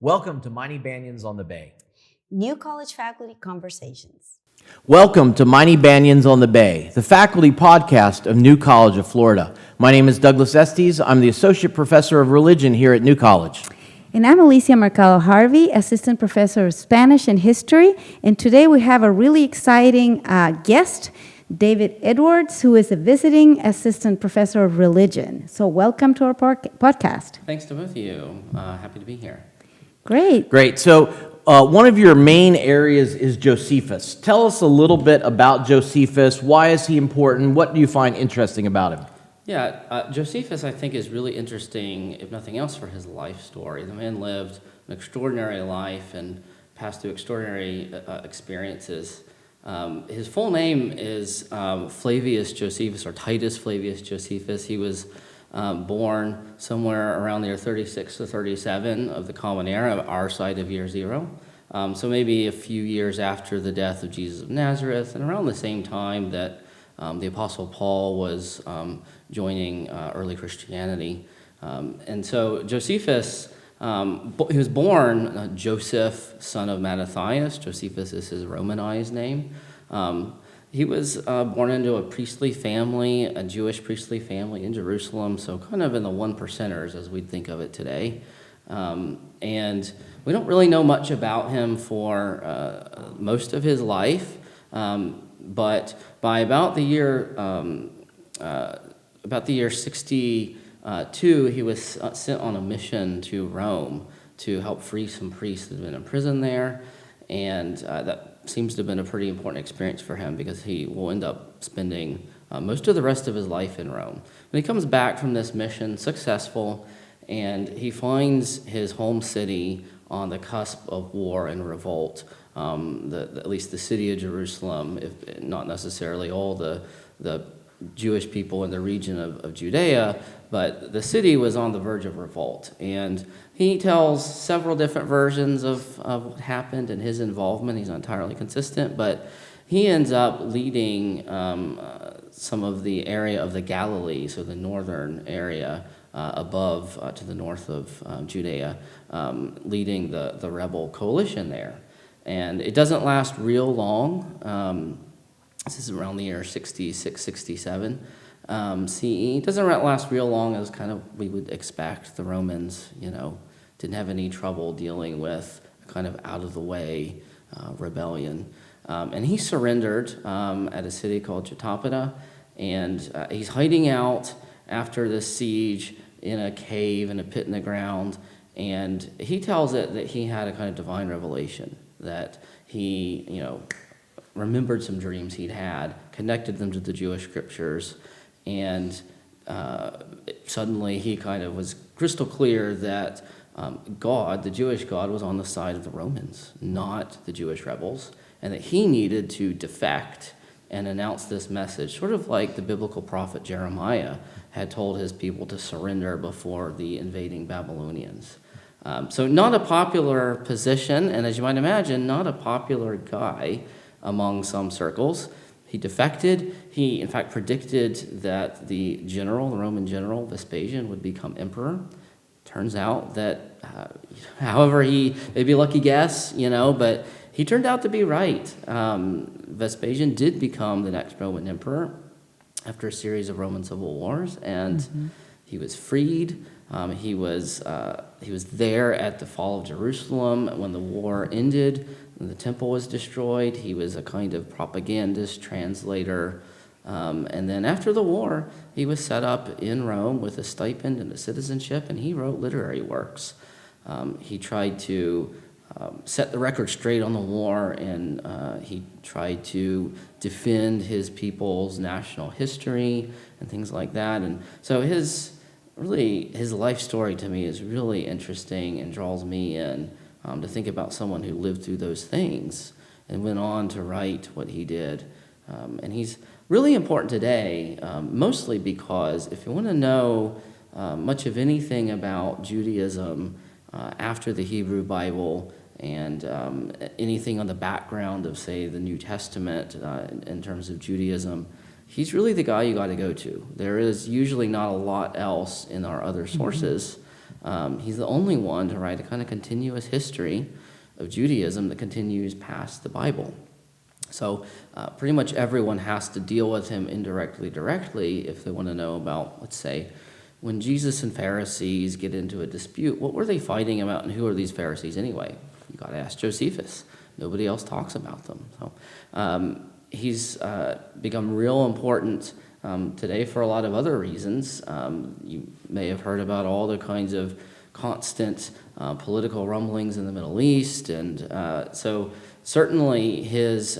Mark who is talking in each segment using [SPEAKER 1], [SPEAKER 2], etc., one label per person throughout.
[SPEAKER 1] Welcome to Mighty Banyans on the Bay.
[SPEAKER 2] New College Faculty Conversations.
[SPEAKER 1] Welcome to Mighty Banyans on the Bay, the faculty podcast of New College of Florida. My name is Douglas Estes. I'm the Associate Professor of Religion here at New College.
[SPEAKER 3] And I'm Alicia Mercado-Harvey, Assistant Professor of Spanish and History. And today we have a really exciting guest, David Edwards, who is a visiting Assistant Professor of Religion. So welcome to our podcast.
[SPEAKER 4] Thanks to both of you. Happy to be here.
[SPEAKER 3] Great.
[SPEAKER 1] So one of your main areas is Josephus. Tell us a little bit about Josephus. Why is he important? What do you find interesting about him?
[SPEAKER 4] Yeah, Josephus, I think, is really interesting, if nothing else, for his life story. The man lived an extraordinary life and passed through extraordinary experiences. His full name is Flavius Josephus, or Titus Flavius Josephus. He was born somewhere around the year 36 to 37 of the Common Era, our side of year zero. So maybe a few years after the death of Jesus of Nazareth, and around the same time that the Apostle Paul was joining early Christianity. And so Josephus, he was born Joseph, son of Mattathias. Josephus is his Romanized name. He was born into a priestly family, a Jewish priestly family in Jerusalem, so kind of in the one percenters as we'd think of it today. And we don't really know much about him for most of his life, but by about the year 62, he was sent on a mission to Rome to help free some priests that had been in prison there, and that seems to have been a pretty important experience for him because he will end up spending most of the rest of his life in Rome. When he comes back from this mission, successful, and he finds his home city on the cusp of war and revolt, at least the city of Jerusalem, if not necessarily all the Jewish people in the region of Judea, but the city was on the verge of revolt. And he tells several different versions of what happened and his involvement. He's not entirely consistent, but he ends up leading some of the area of the Galilee, so the northern area above to the north of Judea, leading the rebel coalition there. And it doesn't last real long. This is around the year 66, 67 CE. It doesn't last real long as kind of we would expect. The Romans, didn't have any trouble dealing with kind of out-of-the-way rebellion. And he surrendered at a city called Jotapata, and he's hiding out after this siege in a cave, in a pit in the ground, and he tells it that he had a kind of divine revelation, that he, remembered some dreams he'd had, connected them to the Jewish scriptures, and suddenly he kind of was crystal clear that God, the Jewish God, was on the side of the Romans, not the Jewish rebels, and that he needed to defect and announce this message, sort of like the biblical prophet Jeremiah had told his people to surrender before the invading Babylonians. So not a popular position, and as you might imagine, not a popular guy among some circles. He defected. He, in fact, predicted that the Roman general, Vespasian, would become emperor. Turns out that, however, he maybe a lucky guess, but he turned out to be right. Vespasian did become the next Roman emperor after a series of Roman civil wars, and he was freed. He was there at the fall of Jerusalem when the war ended. The temple was destroyed. He was a kind of propagandist, translator. And then after the war, he was set up in Rome with a stipend and a citizenship, and he wrote literary works. He tried to set the record straight on the war, and he tried to defend his people's national history and things like that. And so his life story to me is really interesting and draws me in. To think about someone who lived through those things and went on to write what he did. And he's really important today, mostly because if you want to know much of anything about Judaism after the Hebrew Bible and anything on the background of, say, the New Testament in terms of Judaism, he's really the guy you got to go to. There is usually not a lot else in our other sources. He's the only one to write a kind of continuous history of Judaism that continues past the Bible. So pretty much everyone has to deal with him indirectly, directly, if they want to know about, let's say, when Jesus and Pharisees get into a dispute, what were they fighting about, and who are these Pharisees anyway? You got to ask Josephus. Nobody else talks about them. So he's become real important today for a lot of other reasons. You may have heard about all the kinds of constant political rumblings in the Middle East, and so certainly his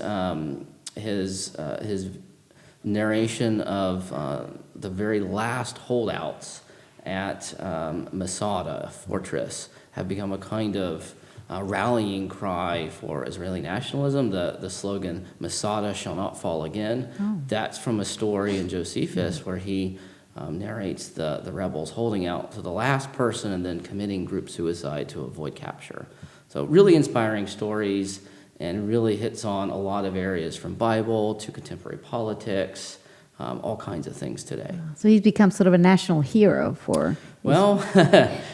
[SPEAKER 4] narration of the very last holdouts at Masada, a fortress, have become a kind of rallying cry for Israeli nationalism. The slogan, Masada shall not fall again, that's from a story in Josephus where he narrates the rebels holding out to the last person and then committing group suicide to avoid capture. So really inspiring stories, and really hits on a lot of areas from Bible to contemporary politics, all kinds of things today.
[SPEAKER 3] So he's become sort of a national hero for...
[SPEAKER 4] Well,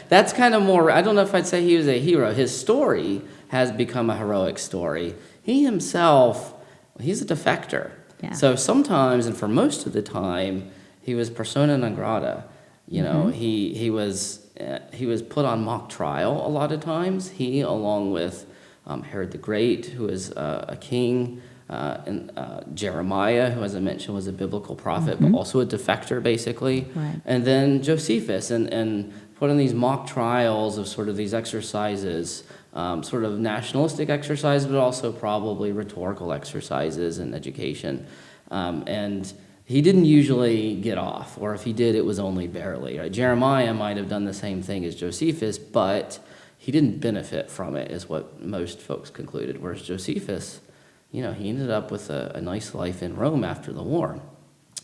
[SPEAKER 4] that's kind of more, I don't know if I'd say he was a hero. His story has become a heroic story. He himself, he's a defector.
[SPEAKER 3] Yeah.
[SPEAKER 4] So sometimes, and for most of the time, he was persona non grata. You know, he was put on mock trial a lot of times. He, along with Herod the Great, who was a king, and Jeremiah, who, as I mentioned, was a biblical prophet, but also a defector, basically.
[SPEAKER 3] Right.
[SPEAKER 4] And then Josephus, and put in these mock trials of sort of these exercises, sort of nationalistic exercises, but also probably rhetorical exercises in education. And he didn't usually get off, or if he did, it was only barely. Right? Jeremiah might have done the same thing as Josephus, but he didn't benefit from it, is what most folks concluded, whereas Josephus, you know, he ended up with a nice life in Rome after the war.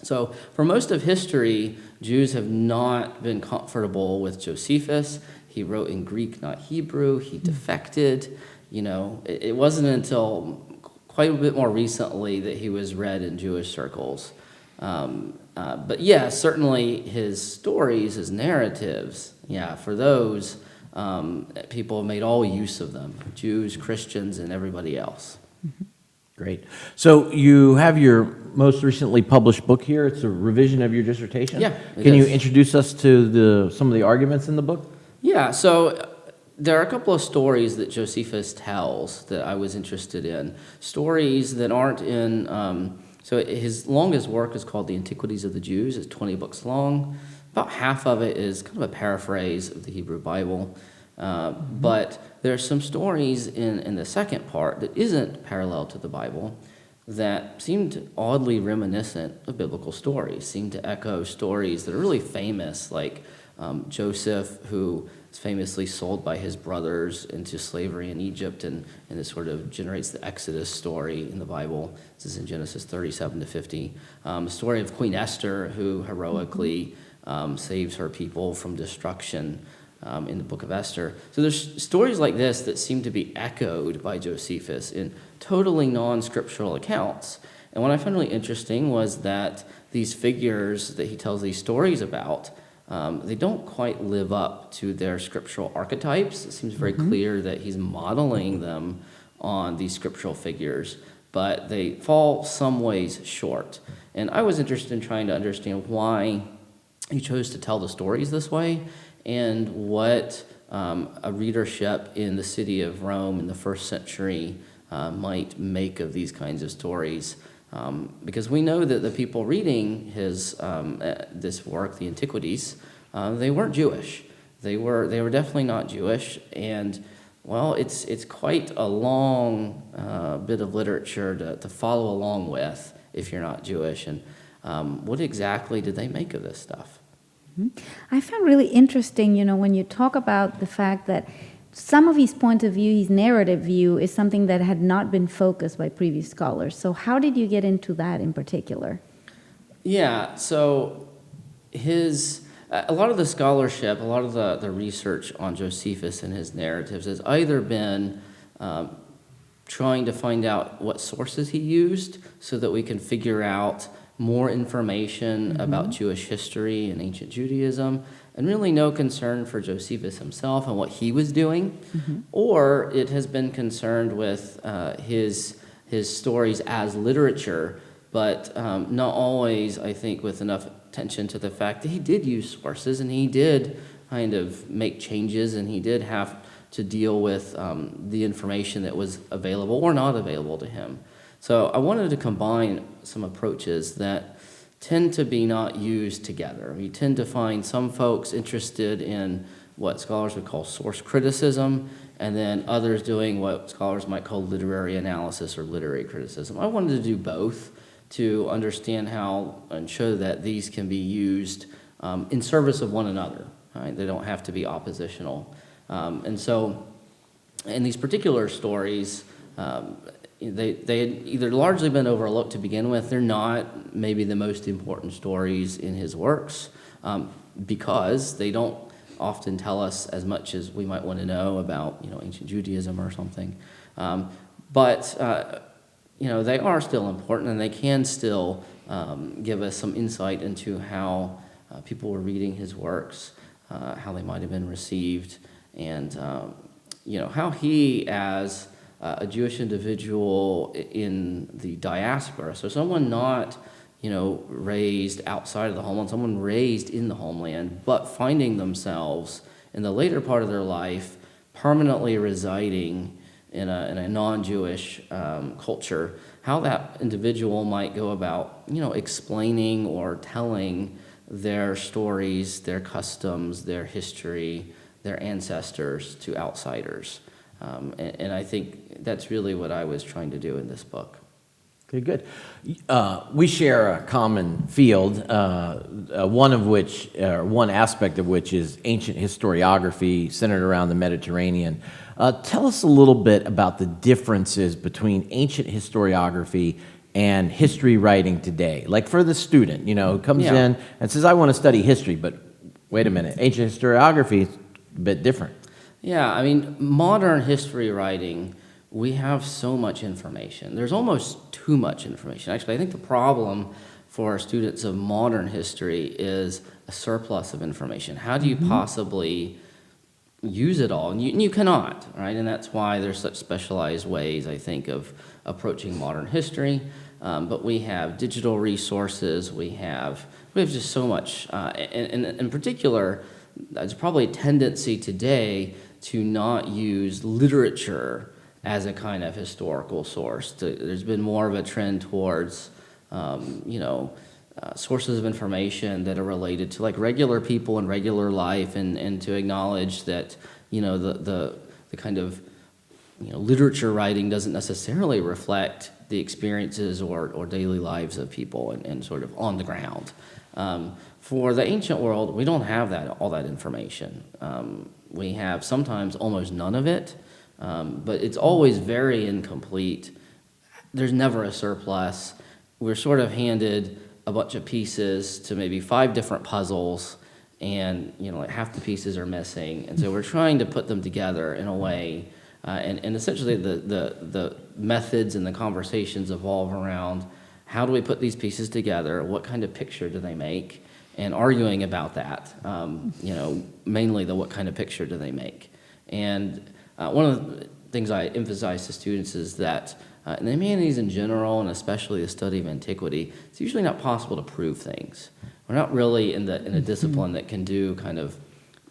[SPEAKER 4] So for most of history, Jews have not been comfortable with Josephus. He wrote in Greek, not Hebrew. He defected. You know, it wasn't until quite a bit more recently that he was read in Jewish circles. But yeah, certainly his stories, his narratives, yeah, for those, people have made all use of them, Jews, Christians, and everybody else.
[SPEAKER 1] Great. So you have your most recently published book here. It's a revision of your dissertation.
[SPEAKER 4] Yeah, it
[SPEAKER 1] Can you
[SPEAKER 4] is.
[SPEAKER 1] introduce us to some of the arguments in the book?
[SPEAKER 4] Yeah, so there are a couple of stories that Josephus tells that I was interested in. Stories that aren't in, so his longest work is called The Antiquities of the Jews. It's 20 books long. About half of it is kind of a paraphrase of the Hebrew Bible. But there are some stories in the second part that isn't parallel to the Bible that seemed oddly reminiscent of biblical stories, seemed to echo stories that are really famous, like Joseph, who is famously sold by his brothers into slavery in Egypt, and this sort of generates the Exodus story in the Bible. This is in Genesis 37 to 50. The story of Queen Esther, who heroically saves her people from destruction in the book of Esther. So there's stories like this that seem to be echoed by Josephus in totally non-scriptural accounts. And what I found really interesting was that these figures that he tells these stories about, they don't quite live up to their scriptural archetypes. It seems very clear that he's modeling them on these scriptural figures, but they fall some ways short. And I was interested in trying to understand why he chose to tell the stories this way, and what a readership in the city of Rome in the first century might make of these kinds of stories. Because we know that the people reading his this work, the Antiquities, they weren't Jewish. They were definitely not Jewish, and well, it's quite a long bit of literature to follow along with if you're not Jewish. And what exactly did they make of this stuff?
[SPEAKER 3] I found really interesting, you know, when you talk about the fact that some of his point of view, his narrative view, is something that had not been focused by previous scholars. So how did you get into that in particular?
[SPEAKER 4] Yeah, so a lot of the scholarship, a lot of the research on Josephus and his narratives has either been trying to find out what sources he used so that we can figure out more information about Jewish history and ancient Judaism, and really no concern for Josephus himself and what he was doing, or it has been concerned with his stories as literature, but not always, I think, with enough attention to the fact that he did use sources and he did kind of make changes and he did have to deal with the information that was available or not available to him. So I wanted to combine some approaches that tend to be not used together. We tend to find some folks interested in what scholars would call source criticism, and then others doing what scholars might call literary analysis or literary criticism. I wanted to do both to understand how and show that these can be used in service of one another. Right? They don't have to be oppositional. And so in these particular stories, they had either largely been overlooked to begin with. They're not maybe the most important stories in his works because they don't often tell us as much as we might want to know about, ancient Judaism or something. But they are still important, and they can still give us some insight into how people were reading his works, how they might have been received, and how he, as a Jewish individual in the diaspora, so someone not raised outside of the homeland, someone raised in the homeland, but finding themselves in the later part of their life permanently residing in a non-Jewish culture, how that individual might go about, explaining or telling their stories, their customs, their history, their ancestors to outsiders. And I think that's really what I was trying to do in this book.
[SPEAKER 1] Okay, good. We share a common field, one aspect of which is ancient historiography centered around the Mediterranean. Tell us a little bit about the differences between ancient historiography and history writing today. Like for the student, who comes in and says, I want to study history, but wait a minute, ancient historiography is a bit different.
[SPEAKER 4] Yeah, modern history writing, we have so much information. There's almost too much information. Actually, I think the problem for students of modern history is a surplus of information. How do you possibly use it all? And you cannot, right? And that's why there's such specialized ways, I think, of approaching modern history. But we have digital resources. We have just so much. And in particular, there's probably a tendency today to not use literature as a kind of historical source. There's been more of a trend towards, sources of information that are related to like regular people in regular life, and to acknowledge that, the kind of, literature writing doesn't necessarily reflect the experiences or daily lives of people and sort of on the ground. For the ancient world, we don't have all that information. We have sometimes almost none of it, but it's always very incomplete. There's never a surplus. We're sort of handed a bunch of pieces to maybe 5 different puzzles, and like half the pieces are missing, and so we're trying to put them together in a way, and essentially the methods and the conversations evolve around how do we put these pieces together, what kind of picture do they make, and arguing about that, mainly what kind of picture do they make. And one of the things I emphasize to students is that in the humanities in general, and especially the study of antiquity, it's usually not possible to prove things. We're not really in a discipline that can do kind of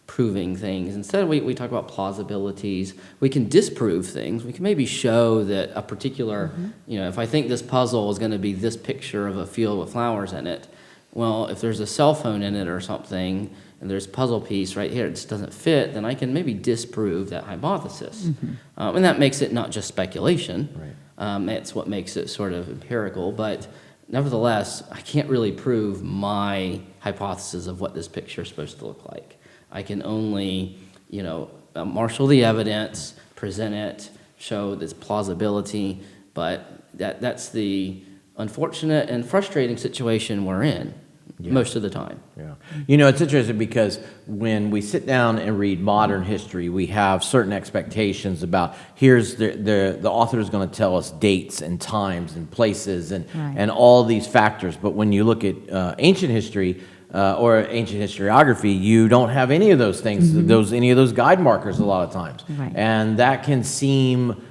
[SPEAKER 4] proving things. Instead, we talk about plausibilities. We can disprove things. We can maybe show that a particular, if I think this puzzle is going to be this picture of a field with flowers in it, well, if there's a cell phone in it or something, and there's a puzzle piece right here, it just doesn't fit, then I can maybe disprove that hypothesis. And that makes it not just speculation. Right. It's what makes it sort of empirical, but nevertheless, I can't really prove my hypothesis of what this picture is supposed to look like. I can only, marshal the evidence, present it, show this plausibility, but that's the unfortunate and frustrating situation we're in. most of the time.
[SPEAKER 1] Yeah. You know, it's interesting because when we sit down and read modern history, we have certain expectations about here's the author is going to tell us dates and times and places and all these factors. But when you look at ancient history or ancient historiography, you don't have any of those things, any of those guide markers a lot of times.
[SPEAKER 3] Right.
[SPEAKER 1] And that can seem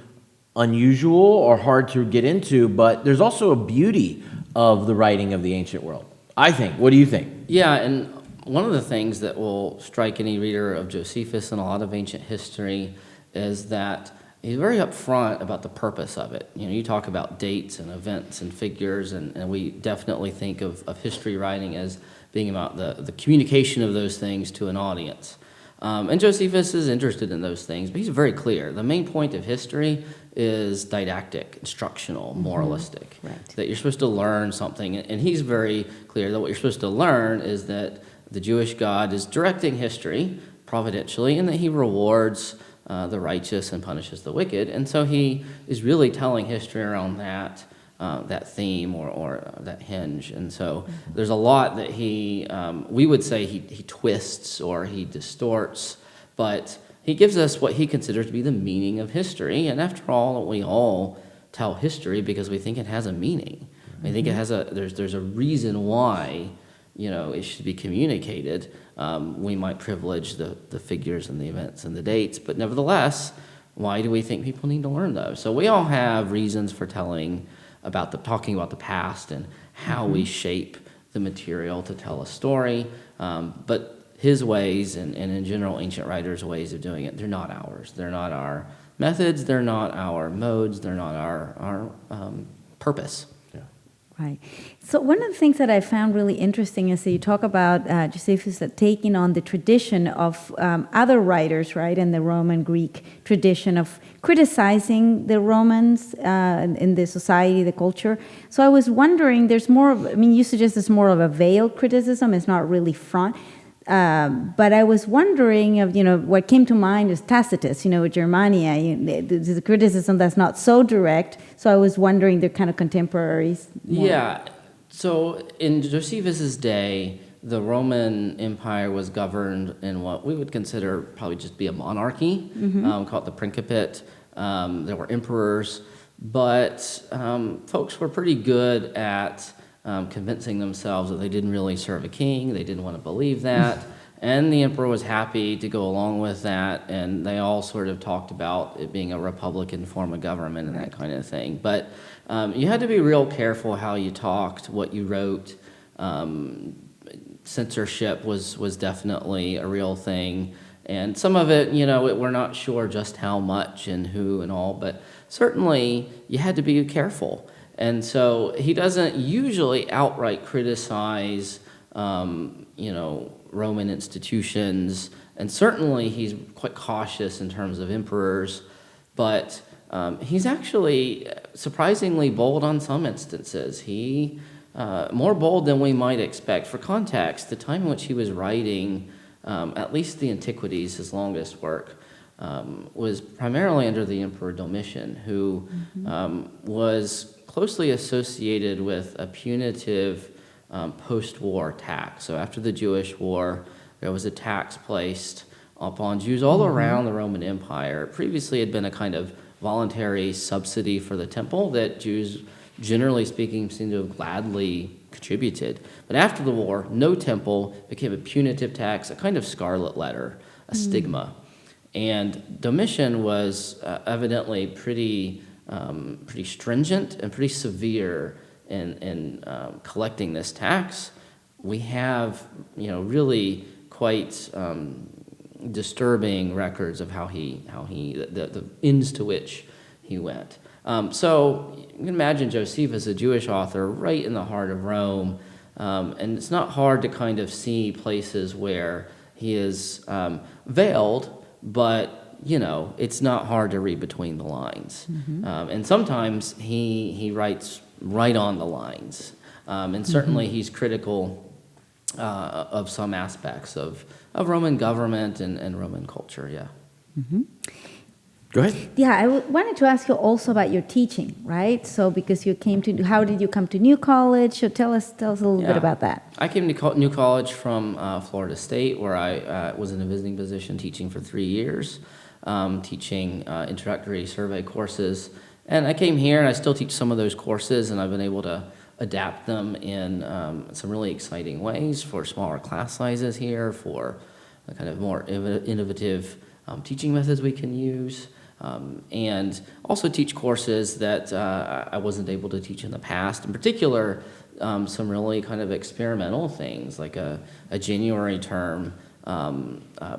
[SPEAKER 1] unusual or hard to get into, but there's also a beauty of the writing of the ancient world, I think. What do you think?
[SPEAKER 4] Yeah, and one of the things that will strike any reader of Josephus and a lot of ancient history is that he's very upfront about the purpose of it. You know, you talk about dates and events and figures, and we definitely think of history writing as being about the communication of those things to an audience. And Josephus is interested in those things, but he's very clear. The main point of history is didactic, instructional, moralistic, that you're supposed to learn something. And he's very clear that what you're supposed to learn is that the Jewish God is directing history providentially and that he rewards the righteous and punishes the wicked. And so he is really telling history around that theme or that hinge. And so there's a lot that we would say he twists or he distorts, but he gives us what he considers to be the meaning of history. And after all, we all tell history because we think it has a meaning. We think it has there's a reason why, it should be communicated. We might privilege the figures and the events and the dates, but nevertheless, why do we think people need to learn those? So we all have reasons for talking about the past and how we shape the material to tell a story. But his ways and in general ancient writers' ways of doing it, they're not ours. They're not our methods. They're not our modes. They're not our purpose.
[SPEAKER 3] Right. So one of the things that I found really interesting is that you talk about Josephus taking on the tradition of other writers, right, in the Roman Greek tradition of criticizing the Romans in the society, the culture. So I was wondering, you suggest it's more of a veiled criticism. It's not really front. But I was wondering what came to mind is Tacitus, with Germania, the criticism that's not so direct. So I was wondering, they're kind of contemporaries.
[SPEAKER 4] Yeah. So in Josephus's day, the Roman Empire was governed in what we would consider probably just be a monarchy, called the Principate. There were emperors, but folks were pretty good at convincing themselves that they didn't really serve a king. They didn't want to believe that. And the emperor was happy to go along with that. And they all sort of talked about it being a republican form of government and that kind of thing. But you had to be real careful how you talked, what you wrote. Censorship was definitely a real thing. And some of it, we're not sure just how much and who and all, but certainly you had to be careful. And so he doesn't usually outright criticize, Roman institutions, and certainly he's quite cautious in terms of emperors, but he's actually surprisingly bold on some instances. He more bold than we might expect. For context, the time in which he was writing, at least the Antiquities, his longest work, was primarily under the Emperor Domitian, who was closely associated with a punitive post-war tax. So after the Jewish War, there was a tax placed upon Jews all around the Roman Empire. Previously, it had been a kind of voluntary subsidy for the temple that Jews, generally speaking, seem to have gladly contributed. But after the war, no temple became a punitive tax, a kind of scarlet letter, a stigma. And Domitian was evidently pretty stringent and pretty severe in collecting this tax. We have, really quite disturbing records of how the ends to which he went. So you can imagine Josephus, a Jewish author, right in the heart of Rome, and it's not hard to kind of see places where he is veiled, but it's not hard to read between the lines. And sometimes he writes right on the lines. And certainly he's critical of some aspects of Roman government and Roman culture, yeah.
[SPEAKER 1] Go ahead.
[SPEAKER 3] Yeah, wanted to ask you also about your teaching, right? So because you came to, how did you come to New College? So tell us a little bit
[SPEAKER 4] Yeah.
[SPEAKER 3] about that.
[SPEAKER 4] I came to New College from Florida State, where I was in a visiting position teaching for 3 years, teaching introductory survey courses. And I came here, and I still teach some of those courses, and I've been able to adapt them in some really exciting ways for smaller class sizes here, for the kind of more innovative teaching methods we can use. And also teach courses that I wasn't able to teach in the past. In particular, some really kind of experimental things, like a January term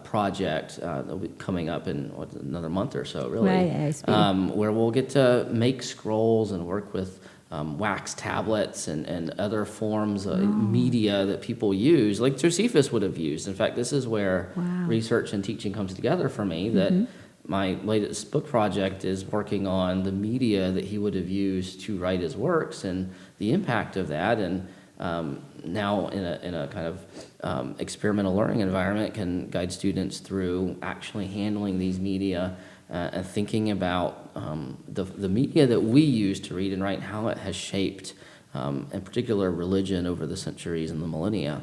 [SPEAKER 4] project that'll be coming up in another month or so, really,
[SPEAKER 3] Right,
[SPEAKER 4] where we'll get to make scrolls and work with wax tablets and other forms of media that people use, like Josephus would have used. In fact, this is where research and teaching comes together for me, that my latest book project is working on the media that he would have used to write his works and the impact of that. And now in a kind of experimental learning environment, can guide students through actually handling these media and thinking about the media that we use to read and write, and how it has shaped, in particular, religion over the centuries and the millennia.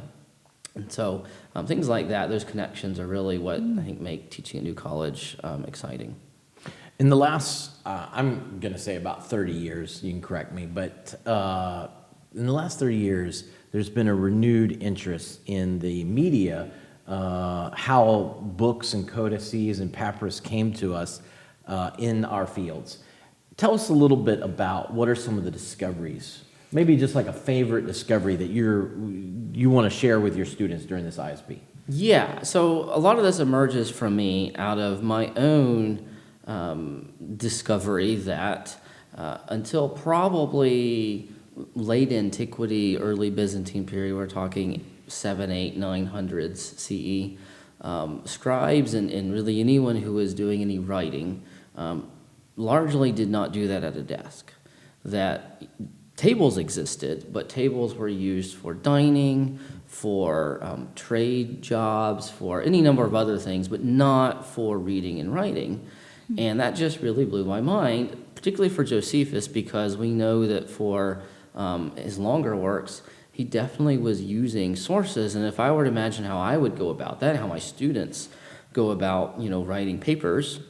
[SPEAKER 4] And so things like that, those connections are really what I think make teaching at New College exciting.
[SPEAKER 1] In the last, I'm going to say about 30 years, you can correct me, but in the last 30 years, there's been a renewed interest in the media, how books and codices and papyrus came to us in our fields. Tell us a little bit about what are some of the discoveries, maybe just like a favorite discovery that you want to share with your students during this ISB.
[SPEAKER 4] Yeah, so a lot of this emerges from me out of my own discovery that until probably late antiquity, early Byzantine period, we're talking 7, 8, 900s CE, scribes and really anyone who was doing any writing largely did not do that at a desk. That tables existed, but tables were used for dining, for trade jobs, for any number of other things, but not for reading and writing. And that just really blew my mind, particularly for Josephus, because we know that for his longer works, he definitely was using sources. And if I were to imagine how I would go about that, how my students go about, writing papers,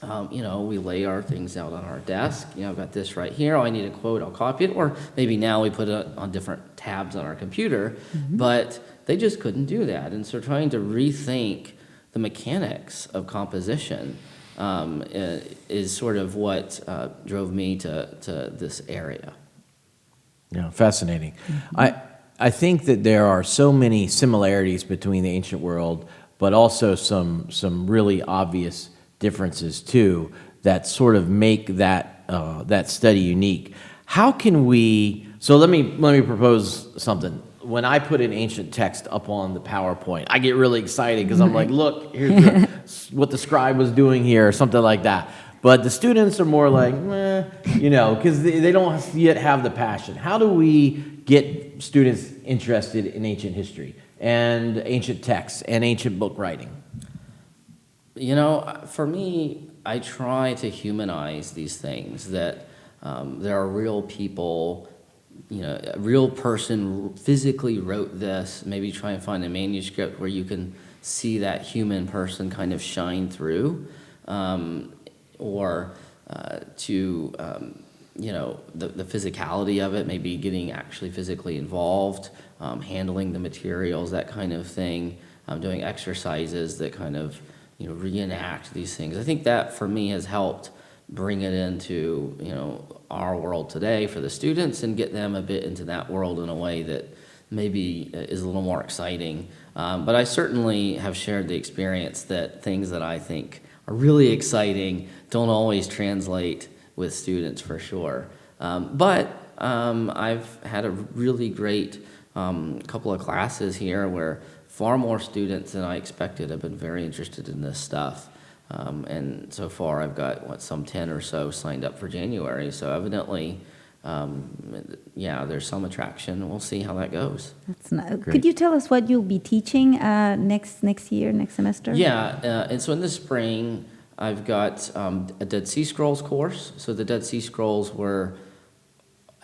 [SPEAKER 4] we lay our things out on our desk. I've got this right here. Oh, I need a quote, I'll copy it. Or maybe now we put it on different tabs on our computer. But they just couldn't do that. And so trying to rethink the mechanics of composition is sort of what drove me to this area.
[SPEAKER 1] Yeah, fascinating. I think that there are so many similarities between the ancient world, but also some really obvious differences too that sort of make that that study unique. How can we? So let me propose something. When I put an ancient text up on the PowerPoint, I get really excited because I'm like, look, here's what the scribe was doing here, or something like that. But the students are more like, because they don't yet have the passion. How do we get students interested in ancient history and ancient texts and ancient book writing?
[SPEAKER 4] For me, I try to humanize these things, that there are real people, a real person physically wrote this. Maybe try and find a manuscript where you can see that human person kind of shine through, or the physicality of it, maybe getting actually physically involved, handling the materials, that kind of thing, doing exercises that kind of reenact these things. I think that for me has helped bring it into our world today for the students and get them a bit into that world in a way that maybe is a little more exciting. But I certainly have shared the experience that things that I think are really exciting don't always translate with students, for sure. But I've had a really great couple of classes here where far more students than I expected have been very interested in this stuff. And so far I've got, some 10 or so signed up for January. So evidently, there's some attraction. We'll see how that goes.
[SPEAKER 3] That's nice. Could you tell us what you'll be teaching next year, next semester?
[SPEAKER 4] Yeah, and so in the spring, I've got a Dead Sea Scrolls course. So the Dead Sea Scrolls were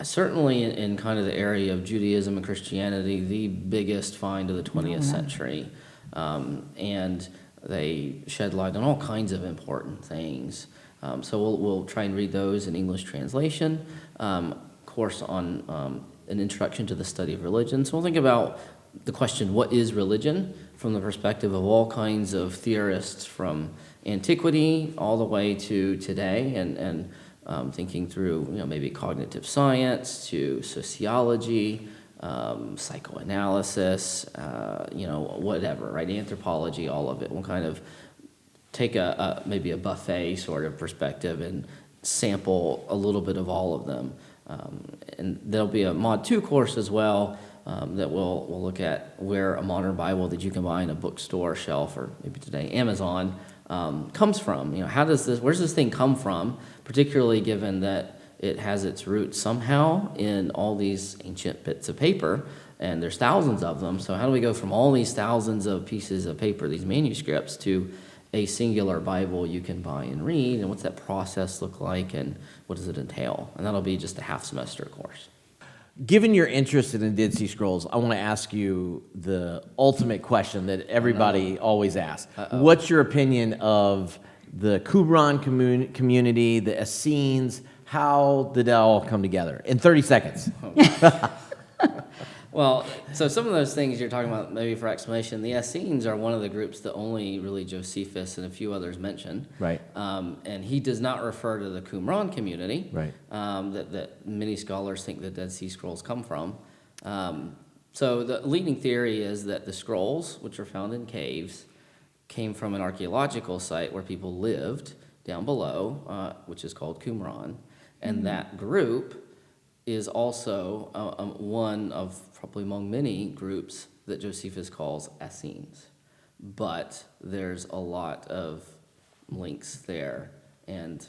[SPEAKER 4] certainly in kind of the area of Judaism and Christianity, the biggest find of the 20th century. And they shed light on all kinds of important things. So we'll try and read those in English translation. Course on an introduction to the study of religion. So we'll think about the question, what is religion, from the perspective of all kinds of theorists from antiquity all the way to today, and thinking through, maybe cognitive science to sociology, psychoanalysis, whatever, right? Anthropology, all of it. We'll kind of take maybe a buffet sort of perspective and sample a little bit of all of them. And there'll be a Mod 2 course as well that we'll look at where a modern Bible that you can buy in a bookstore shelf, or maybe today Amazon, comes from. Where's this thing come from, particularly given that it has its roots somehow in all these ancient bits of paper, and there's thousands of them. So how do we go from all these thousands of pieces of paper, these manuscripts, to a singular Bible you can buy and read, and what's that process look like, and what does it entail? And that'll be just a half semester course.
[SPEAKER 1] Given you're interested in Dead Sea Scrolls, I want to ask you the ultimate question that everybody always asks. What's your opinion of the Qumran community, the Essenes? How did that all come together? In 30 seconds.
[SPEAKER 4] Well, so some of those things you're talking about, maybe for explanation, the Essenes are one of the groups that only really Josephus and a few others mention.
[SPEAKER 1] Right.
[SPEAKER 4] And he does not refer to the Qumran community.
[SPEAKER 1] Right.
[SPEAKER 4] That many scholars think the Dead Sea Scrolls come from. So the leading theory is that the scrolls, which are found in caves, came from an archaeological site where people lived down below, which is called Qumran. And that group is also one of probably among many groups that Josephus calls Essenes. But there's a lot of links there, and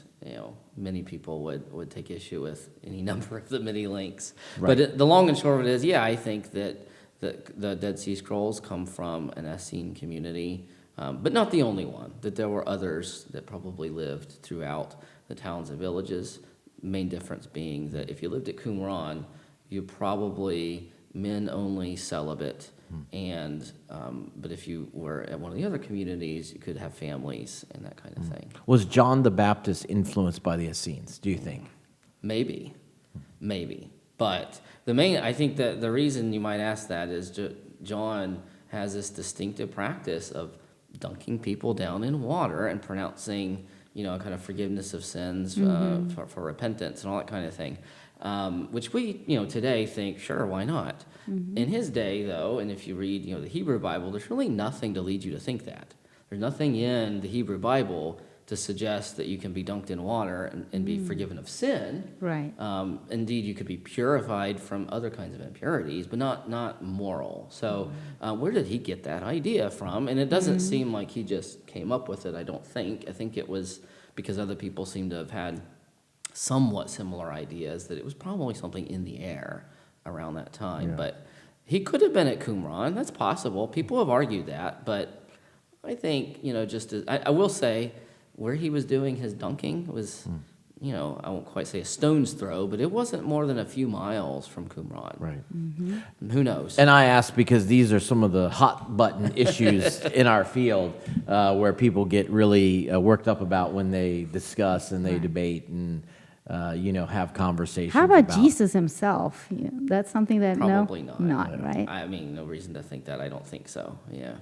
[SPEAKER 4] many people would take issue with any number of the many links.
[SPEAKER 1] Right.
[SPEAKER 4] But the long and short of it is, I think that the Dead Sea Scrolls come from an Essene community, but not the only one, that there were others that probably lived throughout the towns and villages. Main difference being that if you lived at Qumran, you probably men-only celibate, and but if you were at one of the other communities, you could have families and that kind of thing.
[SPEAKER 1] Was John the Baptist influenced by the Essenes, do you think?
[SPEAKER 4] Maybe. But I think that the reason you might ask that is John has this distinctive practice of dunking people down in water and pronouncing kind of forgiveness of sins for repentance and all that kind of thing, which we, today think, sure, why not? In his day, though, and if you read, the Hebrew Bible, there's really nothing to lead you to think that. There's nothing in the Hebrew Bible to suggest that you can be dunked in water and be forgiven of sin.
[SPEAKER 3] Right.
[SPEAKER 4] Indeed, you could be purified from other kinds of impurities, but not moral. So where did he get that idea from? And it doesn't seem like he just came up with it, I don't think. I think it was because other people seem to have had somewhat similar ideas, that it was probably something in the air around that time.
[SPEAKER 1] Yeah.
[SPEAKER 4] But he could have been at Qumran. That's possible. People have argued that. But I think, I will say, where he was doing his dunking was, I won't quite say a stone's throw, but it wasn't more than a few miles from Qumran.
[SPEAKER 1] Right.
[SPEAKER 4] Who knows?
[SPEAKER 1] And I ask because these are some of the hot button issues in our field where people get really worked up about when they discuss and they debate and, have conversations.
[SPEAKER 3] How about Jesus himself? That's something that
[SPEAKER 4] Probably not.
[SPEAKER 3] not right.
[SPEAKER 4] I mean, no reason to think that. I don't think so. Yeah.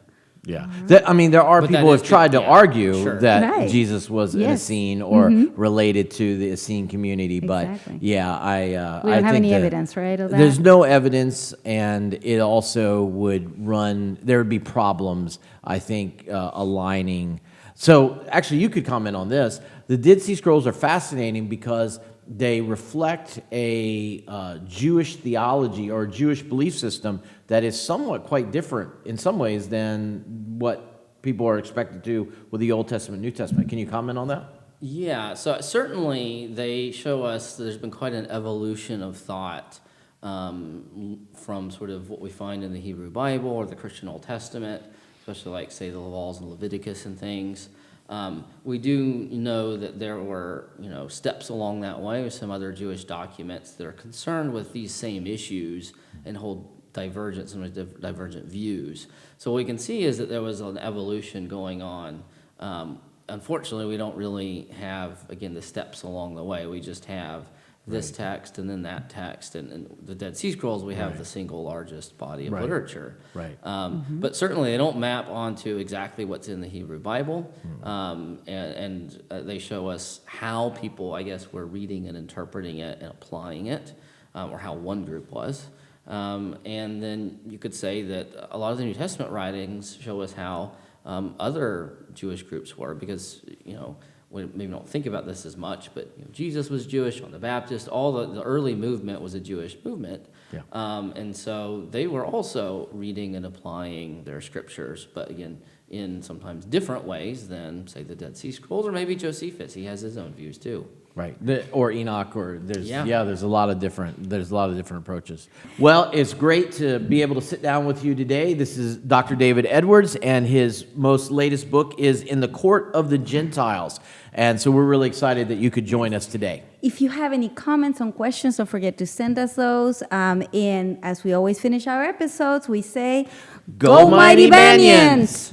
[SPEAKER 1] Yeah. There are
[SPEAKER 4] But
[SPEAKER 1] people
[SPEAKER 4] that
[SPEAKER 1] who
[SPEAKER 4] is
[SPEAKER 1] have tried
[SPEAKER 4] good,
[SPEAKER 1] to
[SPEAKER 4] yeah,
[SPEAKER 1] argue
[SPEAKER 4] sure.
[SPEAKER 1] that
[SPEAKER 3] Right.
[SPEAKER 1] Jesus was an
[SPEAKER 3] Yes.
[SPEAKER 1] Essene or related to the Essene community. But
[SPEAKER 3] Exactly.
[SPEAKER 1] yeah, I
[SPEAKER 3] We don't
[SPEAKER 1] think
[SPEAKER 3] have any
[SPEAKER 1] that
[SPEAKER 3] evidence, right, of that?
[SPEAKER 1] there's no evidence, and it also there would be problems, I think, aligning. So actually, you could comment on this. The Dead Sea Scrolls are fascinating because they reflect a Jewish theology or Jewish belief system that is somewhat quite different in some ways than what people are expected to with the Old Testament, New Testament. Can you comment on that?
[SPEAKER 4] Yeah, so certainly they show us there's been quite an evolution of thought from sort of what we find in the Hebrew Bible or the Christian Old Testament, especially like, say, the laws in Leviticus and things, We do know that there were, steps along that way with some other Jewish documents that are concerned with these same issues and hold sometimes divergent views. So what we can see is that there was an evolution going on. Unfortunately, we don't really have, again, the steps along the way. We just have this text and then that text, and the Dead Sea Scrolls, we have the single largest body of literature.
[SPEAKER 1] Right.
[SPEAKER 4] But certainly they don't map onto exactly what's in the Hebrew Bible, and they show us how people, I guess, were reading and interpreting it and applying it, or how one group was. And then you could say that a lot of the New Testament writings show us how other Jewish groups were, because, we maybe don't think about this as much, but Jesus was Jewish, John the Baptist, all the early movement was a Jewish movement.
[SPEAKER 1] Yeah.
[SPEAKER 4] And so they were also reading and applying their scriptures, but again, in sometimes different ways than, say, the Dead Sea Scrolls, or maybe Josephus. He has his own views too.
[SPEAKER 1] Right, or Enoch, or there's a lot of different approaches. Well, it's great to be able to sit down with you today. This is Dr. David Edwards, and his most latest book is In the Court of the Gentiles. And so we're really excited that you could join us today.
[SPEAKER 3] If you have any comments or questions, don't forget to send us those. And as we always finish our episodes, we say,
[SPEAKER 1] Go Mighty Banyans!